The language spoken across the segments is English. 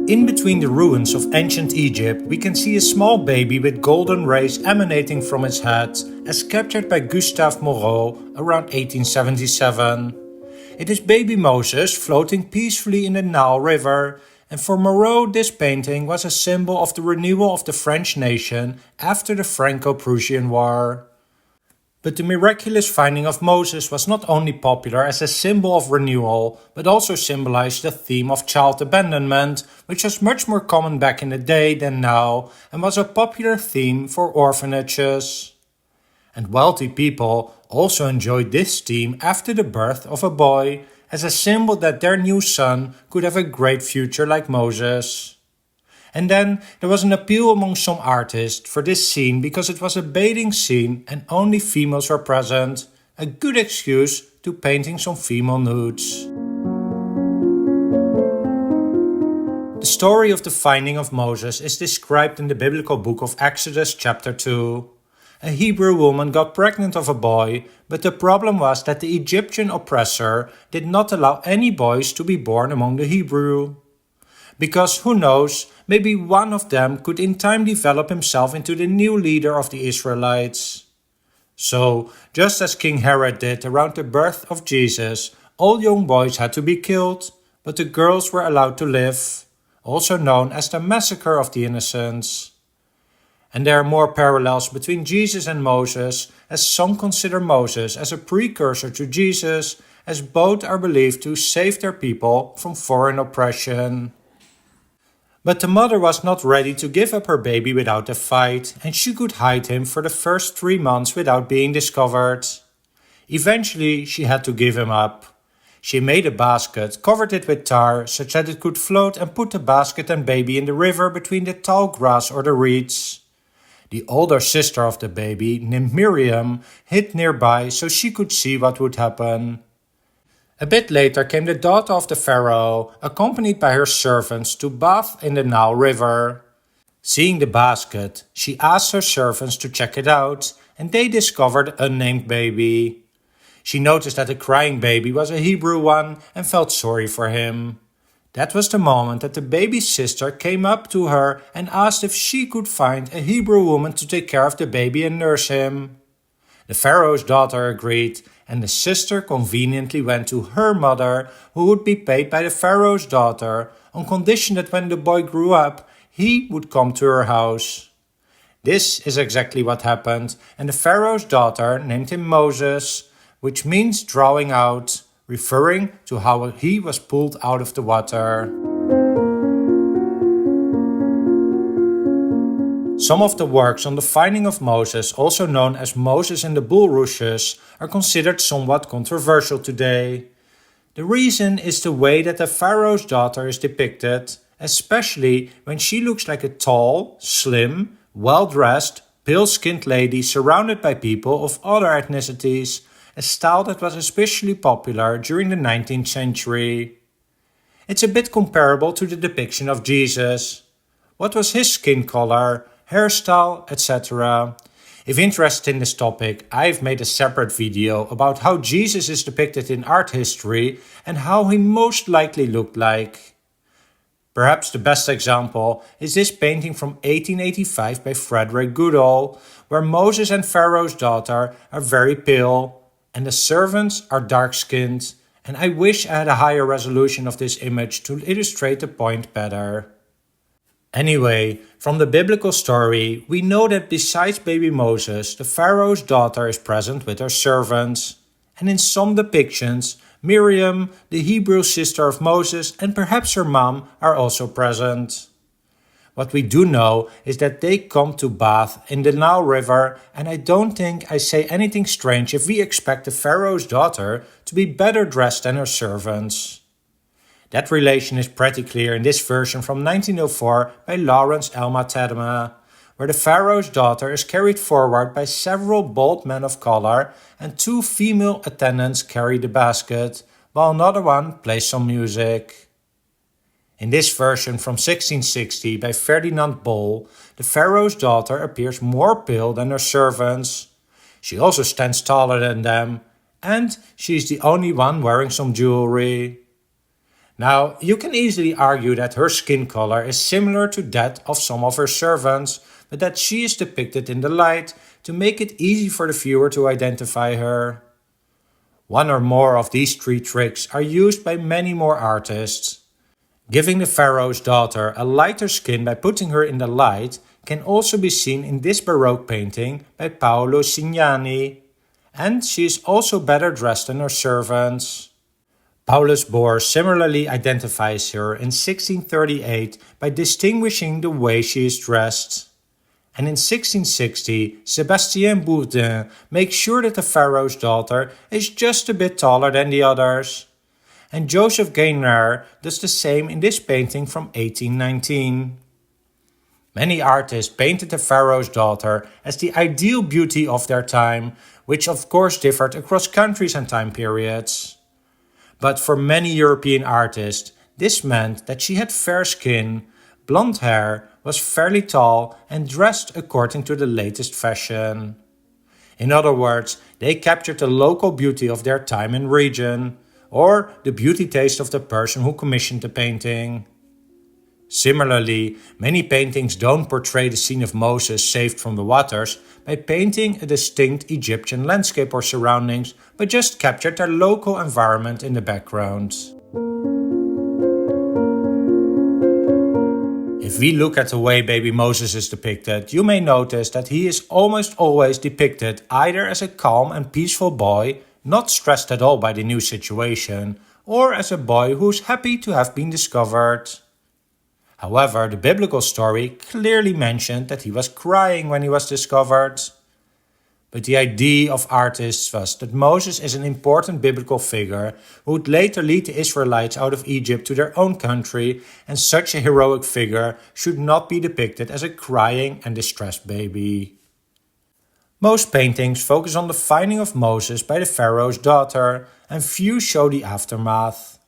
In between the ruins of ancient Egypt, we can see a small baby with golden rays emanating from its head, as captured by Gustave Moreau around 1877. It is baby Moses floating peacefully in the Nile River, and for Moreau this painting was a symbol of the renewal of the French nation after the Franco-Prussian War. But the miraculous finding of Moses was not only popular as a symbol of renewal, but also symbolized the theme of child abandonment, which was much more common back in the day than now and was a popular theme for orphanages. And wealthy people also enjoyed this theme after the birth of a boy, as a symbol that their new son could have a great future like Moses. And then there was an appeal among some artists for this scene because it was a bathing scene and only females were present, a good excuse to painting some female nudes. The story of the finding of Moses is described in the biblical book of Exodus chapter 2. A Hebrew woman got pregnant of a boy, but the problem was that the Egyptian oppressor did not allow any boys to be born among the Hebrew. Because who knows, maybe one of them could in time develop himself into the new leader of the Israelites. So, just as King Herod did around the birth of Jesus, all young boys had to be killed, but the girls were allowed to live, also known as the massacre of the innocents. And there are more parallels between Jesus and Moses, as some consider Moses as a precursor to Jesus, as both are believed to save their people from foreign oppression. But the mother was not ready to give up her baby without a fight, and she could hide him for the first 3 months without being discovered. Eventually, she had to give him up. She made a basket, covered it with tar, such that it could float, and put the basket and baby in the river between the tall grass or the reeds. The older sister of the baby, named Miriam, hid nearby so she could see what would happen. A bit later came the daughter of the Pharaoh, accompanied by her servants, to bathe in the Nile River. Seeing the basket, she asked her servants to check it out, and they discovered an unnamed baby. She noticed that the crying baby was a Hebrew one and felt sorry for him. That was the moment that the baby's sister came up to her and asked if she could find a Hebrew woman to take care of the baby and nurse him. The Pharaoh's daughter agreed, and the sister conveniently went to her mother, who would be paid by the Pharaoh's daughter, on condition that when the boy grew up, he would come to her house. This is exactly what happened, and the Pharaoh's daughter named him Moses, which means drawing out, referring to how he was pulled out of the water. Some of the works on the finding of Moses, also known as Moses and the Bulrushes, are considered somewhat controversial today. The reason is the way that the Pharaoh's daughter is depicted, especially when she looks like a tall, slim, well-dressed, pale-skinned lady surrounded by people of other ethnicities, a style that was especially popular during the 19th century. It's a bit comparable to the depiction of Jesus. What was his skin color, hairstyle, etc.? If interested in this topic, I've made a separate video about how Jesus is depicted in art history and how he most likely looked like. Perhaps the best example is this painting from 1885 by Frederick Goodall, where Moses and Pharaoh's daughter are very pale, and the servants are dark-skinned, and I wish I had a higher resolution of this image to illustrate the point better. Anyway, from the biblical story, we know that besides baby Moses, the Pharaoh's daughter is present with her servants. And in some depictions, Miriam, the Hebrew sister of Moses, and perhaps her mom are also present. What we do know is that they come to bathe in the Nile River, and I don't think I say anything strange if we expect the Pharaoh's daughter to be better dressed than her servants. That relation is pretty clear in this version from 1904 by Lawrence Elma Tadema, where the Pharaoh's daughter is carried forward by several bold men of color and 2 female attendants carry the basket, while another one plays some music. In this version from 1660 by Ferdinand Bol, the Pharaoh's daughter appears more pale than her servants. She also stands taller than them, and she is the only one wearing some jewelry. Now, you can easily argue that her skin color is similar to that of some of her servants, but that she is depicted in the light to make it easy for the viewer to identify her. One or more of these three tricks are used by many more artists. Giving the Pharaoh's daughter a lighter skin by putting her in the light can also be seen in this Baroque painting by Paolo Signani, and she is also better dressed than her servants. Paulus Bohr similarly identifies her in 1638 by distinguishing the way she is dressed. And in 1660, Sébastien Bourdin makes sure that the Pharaoh's daughter is just a bit taller than the others. And Joseph Gaynard does the same in this painting from 1819. Many artists painted the Pharaoh's daughter as the ideal beauty of their time, which of course differed across countries and time periods. But for many European artists, this meant that she had fair skin, blonde hair, was fairly tall and dressed according to the latest fashion. In other words, they captured the local beauty of their time and region, or the beauty taste of the person who commissioned the painting. Similarly, many paintings don't portray the scene of Moses saved from the waters by painting a distinct Egyptian landscape or surroundings, but just captured their local environment in the background. If we look at the way baby Moses is depicted, you may notice that he is almost always depicted either as a calm and peaceful boy, not stressed at all by the new situation, or as a boy who's happy to have been discovered. However, the biblical story clearly mentioned that he was crying when he was discovered. But the idea of artists was that Moses is an important biblical figure who would later lead the Israelites out of Egypt to their own country, and such a heroic figure should not be depicted as a crying and distressed baby. Most paintings focus on the finding of Moses by the Pharaoh's daughter, and few show the aftermath.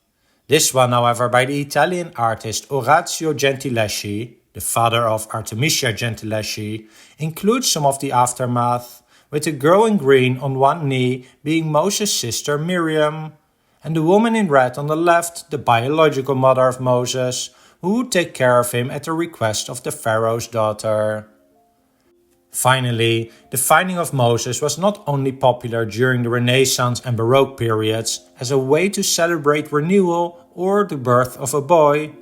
This one, however, by the Italian artist Orazio Gentileschi, the father of Artemisia Gentileschi, includes some of the aftermath, with the girl in green on one knee being Moses' sister Miriam, and the woman in red on the left the biological mother of Moses, who would take care of him at the request of the Pharaoh's daughter. Finally, the finding of Moses was not only popular during the Renaissance and Baroque periods as a way to celebrate renewal or the birth of a boy,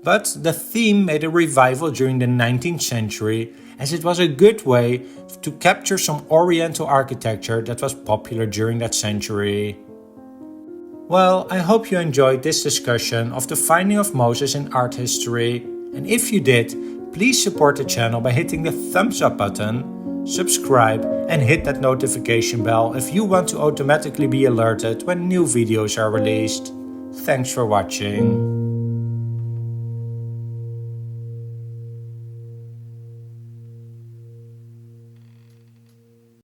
but the theme made a revival during the 19th century, as it was a good way to capture some Oriental architecture that was popular during that century. Well, I hope you enjoyed this discussion of the finding of Moses in art history, and if you did, please support the channel by hitting the thumbs up button, subscribe and hit that notification bell if you want to automatically be alerted when new videos are released. Thanks for watching.